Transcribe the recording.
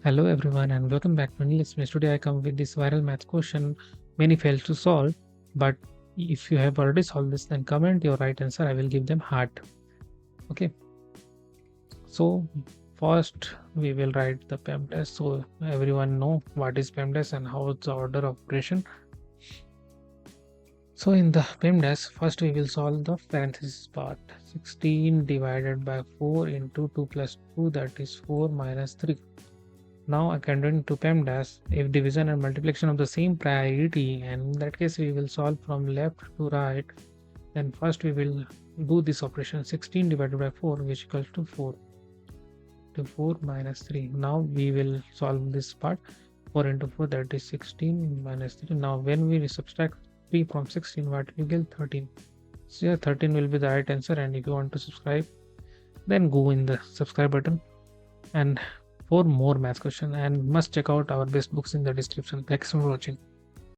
Hello everyone and welcome back to English Maths. Today I come with this viral math question many fail to solve, but if you have already solved this, then comment your right answer. I will give them heart. Okay. So first we will write the PEMDAS. So everyone know what is PEMDAS and how it's the order of operation. So in the PEMDAS, first we will solve the parenthesis part. 16 divided by 4 into 2 plus 2, that is 4 minus 3. Now according to PEMDAS, if division and multiplication of the same priority, and in that case we will solve from left to right, then first we will do this operation. 16 divided by 4, which equals to 4 minus 3. Now we will solve this part. 4 into 4, that is 16 minus 3. Now when we subtract 3 from 16, what we get? 13. So yeah, 13 will be the right answer. And if you want to subscribe, then go in the subscribe button and for more math question, and must check out our best books in the description. Thanks for watching.